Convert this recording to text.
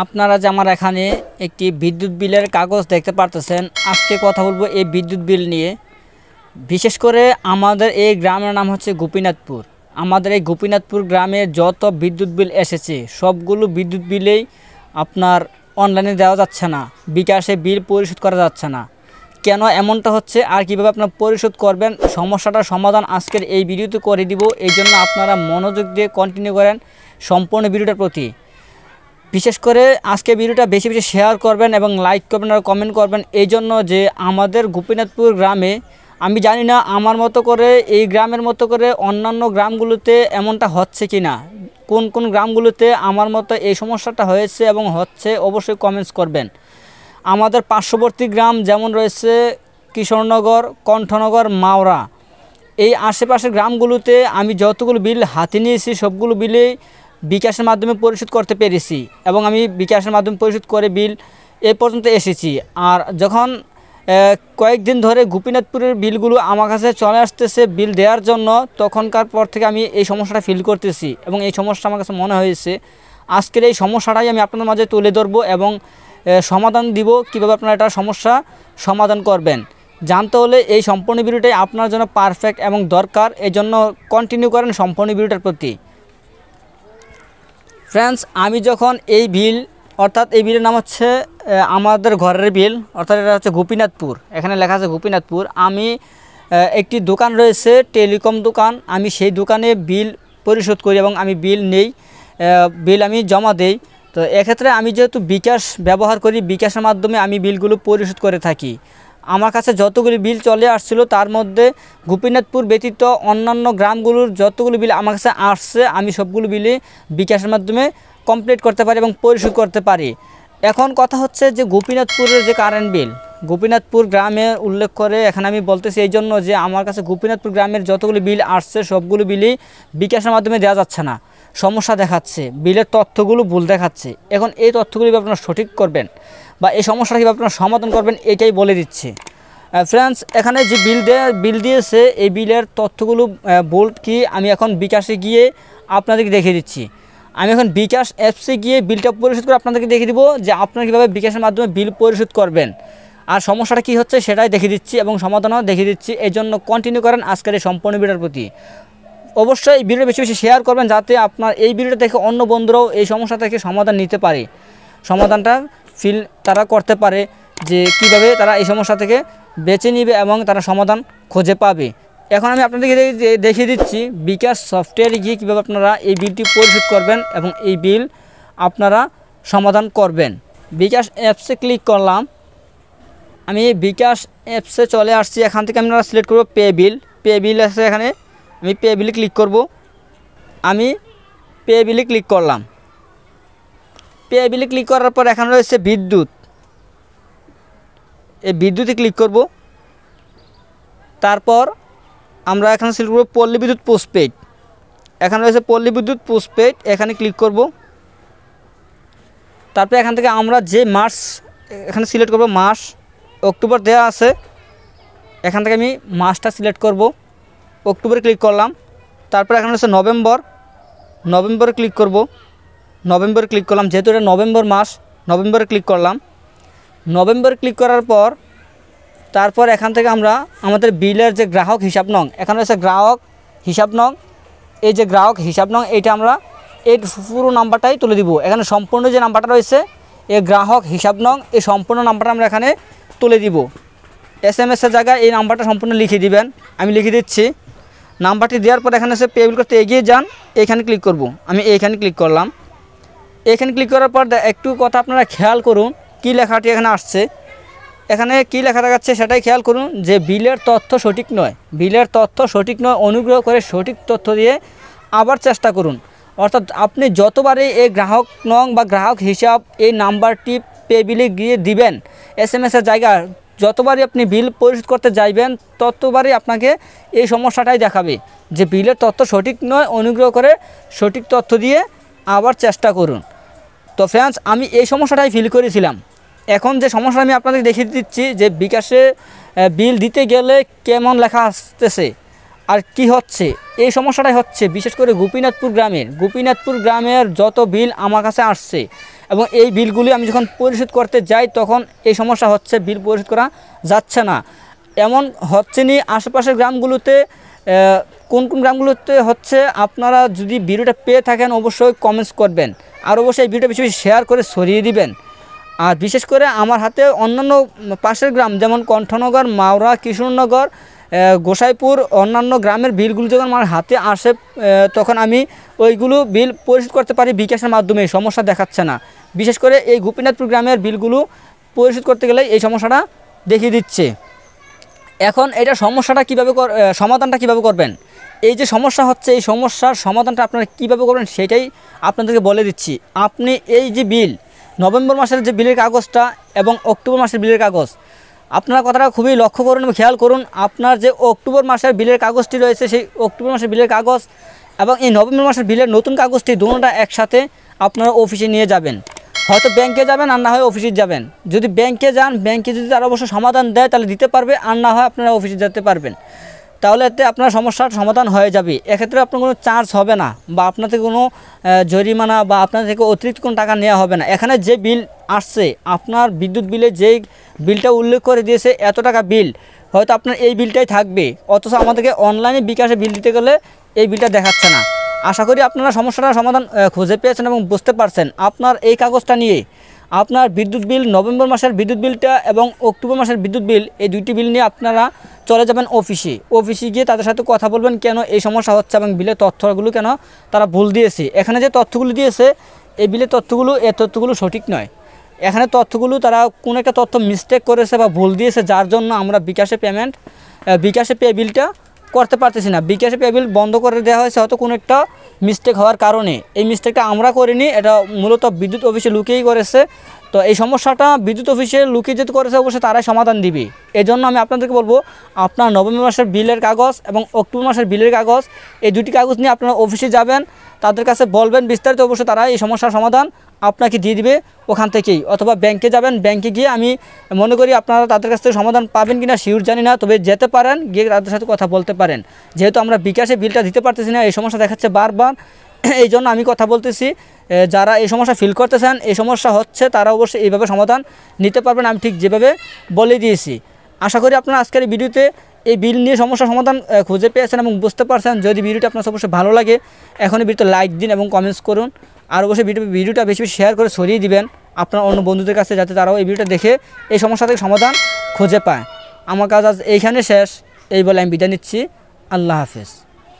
আপনারা যে আমার এখানে একটি বিদ্যুৎ বিলের কাগজ দেখতে পারতেছেন। আজকে কথা বলবো এই বিদ্যুৎ বিল নিয়ে। বিশেষ করে আমাদের এই গ্রামের নাম হচ্ছে গোপীনাথপুর। আমাদের এই গোপীনাথপুর গ্রামে যত বিদ্যুৎ বিল এসেছে সবগুলো বিদ্যুৎ বিলেই আপনার অনলাইনে দেওয়া যাচ্ছে না, বিকাশে বিল পরিশোধ করা যাচ্ছে না। কেন এমনটা হচ্ছে আর কীভাবে আপনারা পরিশোধ করবেন সমস্যাটার সমাধান আজকের এই ভিডিওতে করে দিব। এই জন্য আপনারা মনোযোগ দিয়ে কন্টিনিউ করেন সম্পূর্ণ ভিডিওটার প্রতি। বিশেষ করে আজকে ভিডিওটা বেশি বেশি শেয়ার করবেন এবং লাইক করবেন আর কমেন্ট করবেন। এই জন্য যে আমাদের গোপীনাথপুর গ্রামে আমি জানি না আমার মতো করে এই গ্রামের মতো করে অন্যান্য গ্রামগুলোতে এমনটা হচ্ছে কি না, কোন কোন গ্রামগুলোতে আমার মতো এই সমস্যাটা হয়েছে এবং হচ্ছে অবশ্যই কমেন্টস করবেন। আমাদের পার্শ্ববর্তী গ্রাম যেমন রয়েছে কিশোরনগর, কণ্ঠনগর, মাওরা, এই আশেপাশের গ্রামগুলোতে আমি যতগুলো বিল হাতে নিয়েছি সবগুলো বিলেই বিকাশের মাধ্যমে পরিশোধ করতে পেরেছি এবং আমি বিকাশের মাধ্যমে পরিশোধ করে বিল এ পর্যন্ত এসেছি। আর যখন কয়েকদিন ধরে গোপীনাথপুরের বিলগুলো আমার কাছে চলে আসতেছে বিল দেওয়ার জন্য, তখনকার পর থেকে আমি এই সমস্যাটা ফিল করতেছি এবং এই সমস্যা আমার কাছে মনে হয়েছে আজকের এই সমস্যাটাই আমি আপনাদের মাঝে তুলে ধরবো এবং সমাধান দিব কীভাবে আপনারা এটা সমস্যা সমাধান করবেন। জানতে হলে এই সম্পূর্ণ ভিডিওটাই আপনার জন্য পারফেক্ট এবং দরকার। এই জন্য কন্টিনিউ করেন সম্পূর্ণ ভিডিওটার প্রতি। ফ্রেন্ডস, আমি যখন এই বিল অর্থাৎ এই বিলের নাম হচ্ছে আমাদের ঘরের বিল, অর্থাৎ এটা হচ্ছে গোপীনাথপুর, এখানে লেখা আছে গোপীনাথপুর। আমি একটি দোকান রয়েছে টেলিকম দোকান, আমি সেই দোকানে বিল পরিশোধ করি এবং আমি বিল নেই, বিল আমি জমা দেই। তো এক্ষেত্রে আমি যেহেতু বিকাশ ব্যবহার করি, বিকাশের মাধ্যমে আমি বিলগুলো পরিশোধ করে থাকি। আমার কাছে যতগুলি বিল চলে আসছিল তার মধ্যে গোপীনাথপুর ব্যতীত অন্যান্য গ্রামগুলোর যতগুলো বিল আমার কাছে আসছে আমি সবগুলো বিলই বিকাশের মাধ্যমে কমপ্লিট করতে পারি এবং পরিশোধ করতে পারি। এখন কথা হচ্ছে যে গোপীনাথপুরের যে কারেন্ট বিল, গোপীনাথপুর গ্রামে উল্লেখ করে এখানে আমি বলতেছি এই জন্য যে আমার কাছে গোপীনাথপুর গ্রামের যতগুলো বিল আসছে সবগুলো বিলই বিকাশের মাধ্যমে দেওয়া যাচ্ছে না, সমস্যা দেখাচ্ছে, বিলের তথ্যগুলো ভুল দেখাচ্ছে। এখন এই তথ্যগুলি আপনারা সঠিক করবেন বা এই সমস্যাটা কীভাবে আপনারা সমাধান করবেন এটাই বলে দিচ্ছে। ফ্রেন্ডস, এখানে যে বিল দিয়েছে এই বিলের তথ্যগুলো ভুল কি আমি এখন বিকাশে গিয়ে আপনাদেরকে দেখিয়ে দিচ্ছি। আমি এখন বিকাশ অ্যাপসে গিয়ে বিলটা পরিশোধ করে আপনাদেরকে দেখিয়ে দিব যে আপনারা কীভাবে বিকাশের মাধ্যমে বিল পরিশোধ করবেন আর সমস্যাটা কী হচ্ছে সেটাই দেখিয়ে দিচ্ছি এবং সমাধানও দেখিয়ে দিচ্ছি। এই জন্য কন্টিনিউ করেন আজকের এই সম্পূর্ণ ভিডিওর প্রতি। অবশ্যই এই ভিডিও বেশি বেশি শেয়ার করবেন যাতে আপনার এই ভিডিওটা দেখে অন্য বন্ধুরাও এই সমস্যা থেকে সমাধান নিতে পারে, সমাধানটা ফিল তারা করতে পারে যে কিভাবে তারা এই সমস্যা থেকে বেছে নেবে এবং তারা সমাধান খুঁজে পাবে। এখন আমি আপনাদেরকে দেখিয়ে দিচ্ছি বিকাশ সফটওয়্যারে গিয়ে কীভাবে আপনারা এই বিলটি পরিশোধ করবেন এবং এই বিল আপনারা সমাধান করবেন। বিকাশ অ্যাপসে ক্লিক করলাম, আমি বিকাশ অ্যাপসে চলে আসছি। এখান থেকে আপনারা সিলেক্ট করব পে বিল আছে, এখানে আমি পে বিলে ক্লিক করব। আমি পে বিলে ক্লিক করলাম। পে বিলে ক্লিক করার পর এখানে রয়েছে বিদ্যুৎ, এই বিদ্যুতে ক্লিক করব। তারপর আমরা এখানে সিলেক্ট করব পল্লী বিদ্যুৎ পোস্টপেড, এখানে রয়েছে পল্লী বিদ্যুৎ পোস্টপেড, এখানে ক্লিক করব। তারপর এখান থেকে আমরা যে মাস এখানে সিলেক্ট করব, মাস অক্টোবর দেওয়া আছে, এখান থেকে আমি মাসটা সিলেক্ট করব। অক্টোবরে ক্লিক করলাম। তারপর এখানে রয়েছে নভেম্বরে ক্লিক করব। নভেম্বরে ক্লিক করলাম, যেহেতু এটা নভেম্বর মাস, নভেম্বরে ক্লিক করলাম। নভেম্বরে ক্লিক করার পর তারপর এখান থেকে আমরা আমাদের বিলের যে গ্রাহক হিসাব নং, এখানে রয়েছে গ্রাহক হিসাব নং, এই যে গ্রাহক হিসাব নং এইটা আমরা এই পুরো নাম্বারটাই তুলে দিব। এখানে সম্পূর্ণ যে নাম্বারটা রয়েছে এই গ্রাহক হিসাব নং, এই সম্পূর্ণ নাম্বারটা আমরা এখানে তুলে দিব। SMS-এর জায়গায় এই নাম্বারটা সম্পূর্ণ লিখে দিবেন, আমি লিখে দিচ্ছি। নাম্বারটি দেওয়ার পর এখানে এসে পেবিল করতে এগিয়ে যান, এইখানে ক্লিক করব। আমি এইখানে ক্লিক করলাম। এখানে ক্লিক করার পর একটু কথা আপনারা খেয়াল করুন কি লেখাটি এখানে আসছে, এখানে কি লেখা দেখাচ্ছে সেটাই খেয়াল করুন যে বিলের তথ্য সঠিক নয়, বিলের তথ্য সঠিক নয়, অনুগ্রহ করে সঠিক তথ্য দিয়ে আবার চেষ্টা করুন। অর্থাৎ আপনি যতবারই এই গ্রাহক নং বা গ্রাহক হিসাব এই নাম্বারটি পে বিলে গিয়ে দিবেন, SMS-এর জায়গায় যতবারই আপনি বিল পরিশোধ করতে যাইবেন ততবারই আপনাকে এই সমস্যাটাই দেখাবে যে বিলের তথ্য সঠিক নয়, অনুগ্রহ করে সঠিক তথ্য দিয়ে আবার চেষ্টা করুন। তো ফ্রেন্ডস, আমি এই সমস্যাটাই ফিল করেছিলাম। এখন যে সমস্যা আমি আপনাদের দেখিয়ে দিচ্ছি যে বিকাশে বিল দিতে গেলে কেমন লেখা আসতেছে আর কি হচ্ছে, এই সমস্যাটাই হচ্ছে বিশেষ করে গোপীনাথপুর গ্রামের যত বিল আমার কাছে আসছে এবং এই বিলগুলি আমি যখন পরিশোধ করতে যাই তখন এই সমস্যা হচ্ছে, বিল পরিশোধ করা যাচ্ছে না। এমন হচ্ছে নি আশেপাশের গ্রামগুলোতে, কোন কোন গ্রামগুলোতে হচ্ছে, আপনারা যদি ভিডিওটা পেয়ে থাকেন অবশ্যই কমেন্টস করবেন, আর অবশ্যই এই ভিডিওটা বেশি বেশি শেয়ার করে ছড়িয়ে দিবেন। আর বিশেষ করে আমার হাতে অন্যান্য পাশের গ্রাম যেমন কণ্ঠনগর, মাওরা, কিশোরনগর, গোসাইপুর, অন্যান্য গ্রামের বিলগুলো যখন আমার হাতে আসে তখন আমি ওইগুলো বিল পরিশোধ করতে পারি বিকাশের মাধ্যমে, সমস্যা দেখাচ্ছে না। বিশেষ করে এই গোপীনাথপুর গ্রামের বিলগুলো পরিশোধ করতে গেলে এই সমস্যাটা দেখিয়ে দিচ্ছে। এখন এটা সমস্যাটা কীভাবে সমাধানটা কীভাবে করবেন, এই যে সমস্যা হচ্ছে এই সমস্যার সমাধানটা আপনারা কীভাবে করবেন সেটাই আপনাদেরকে বলে দিচ্ছি। আপনি এই যে বিল, নভেম্বর মাসের যে বিলের কাগজটা এবং অক্টোবর মাসের বিলের কাগজ, আপনারা কথাটা খুবই লক্ষ্য করুন এবং খেয়াল করুন। আপনার যে অক্টোবর মাসের বিলের কাগজটি রয়েছে সেই অক্টোবর মাসের বিলের কাগজ এবং এই নভেম্বর মাসের বিলের নতুন কাগজটি দুটোটা একসাথে আপনারা অফিসে নিয়ে যাবেন। হয়তো ব্যাংকে যাবেন আর না হয় অফিসে যাবেন। যদি ব্যাংকে যান, ব্যাংকে যদি তারা অবশ্য সমাধান দেয় তাহলে দিতে পারবে, আর না হয় আপনারা অফিসে যেতে পারবেন। তাহলে এতে আপনার সমস্যার সমাধান হয়ে যাবে। এক্ষেত্রে আপনার কোনো চার্জ হবে না বা আপনার থেকে কোনো জরিমানা বা আপনার থেকে অতিরিক্ত কোনো টাকা নেওয়া হবে না। এখানে যে বিল আসছে, আপনার বিদ্যুৎ বিলে যেই বিলটা উল্লেখ করে দিয়েছে এত টাকা বিল, হয়তো আপনার এই বিলটাই থাকবে, অথচ আমাদেরকে অনলাইনে বিকাশে বিল দিতে গেলে এই বিলটা দেখাচ্ছে না। আশা করি আপনারা সমস্যাটার সমাধান খুঁজে পেয়েছেন এবং বুঝতে পারছেন। আপনার এই কাগজটা নিয়ে আপনার বিদ্যুৎ বিল, নভেম্বর মাসের বিদ্যুৎ বিলটা এবং অক্টোবর মাসের বিদ্যুৎ বিল, এই দুইটি বিল নিয়ে আপনারা চলে যাবেন অফিসে গিয়ে তাদের সাথে কথা বলবেন কেন এই সমস্যা হচ্ছে এবং বিলের তথ্যগুলো কেন তারা ভুল দিয়েছে। এখানে যে তথ্যগুলো দিয়েছে এই বিলের তথ্যগুলো, এই তথ্যগুলো সঠিক নয়। এখানে তথ্যগুলো তারা কোনো একটা তথ্য মিস্টেক করেছে বা ভুল দিয়েছে, যার জন্য আমরা বিকাশে পে বিলটা করতে পারতেছি না। বিকাশে পে বিল বন্ধ করে দেওয়া হয়েছে হয়তো কোনো একটা মিস্টেক হওয়ার কারণে। এই মিস্টেকটা আমরা করিনি, এটা মূলত বিদ্যুৎ অফিসে লুকিয়েই করেছে। তো এই সমস্যাটা বিদ্যুৎ অফিসে লুকিয়ে যেতে করেছে, অবশ্যই তারাই সমাধান দিবে। এই জন্য আমি আপনাদেরকে বলবো, আপনার নভেম্বর মাসের বিলের কাগজ এবং অক্টোবর মাসের বিলের কাগজ, এই দুটি কাগজ নিয়ে আপনারা অফিসে যাবেন, তাদের কাছে বলবেন বিস্তারিত, অবশ্যই তারা এই সমস্যার সমাধান আপনাকে দিয়ে দিবে ওখান থেকেই। অথবা ব্যাংকে যাবেন, ব্যাংকে গিয়ে আমি মনে করি আপনারা তাদের কাছ থেকে সমাধান পাবেন কিনা শিওর জানি না, তবে যেতে পারেন, গিয়ে তাদের সাথে কথা বলতে পারেন। যেহেতু আমরা বিকাশে বিলটা দিতে পারতেছি না, এই সমস্যা দেখাচ্ছে বারবার, এই জন্য আমি কথা বলতেছি। যারা এই সমস্যা ফিল করতেছেন, এই সমস্যা হচ্ছে, তারা অবশ্যই এইভাবে সমাধান নিতে পারবেন, আমি ঠিক যেভাবে বলে দিয়েছি। আশা করি আপনারা আজকের এই ভিডিওতে এই বিল নিয়ে সমস্যার সমাধান খুঁজে পেয়েছেন এবং বুঝতে পারছেন। যদি ভিডিওটা আপনার অবশ্যই ভালো লাগে এখনই ভিডিওতে লাইক দিন এবং কমেন্টস করুন, আর অবশ্যই ভিডিওটা বেশি বেশি শেয়ার করে ছড়িয়ে দিবেন আপনার অন্য বন্ধুদের কাছে, যাতে তারাও এই ভিডিওটা দেখে এই সমস্যা থেকে সমাধান খুঁজে পায়। আমার কাজ আজ এইখানে শেষ, এই বলে আমি বিদায় নিচ্ছি। আল্লাহ হাফেজ।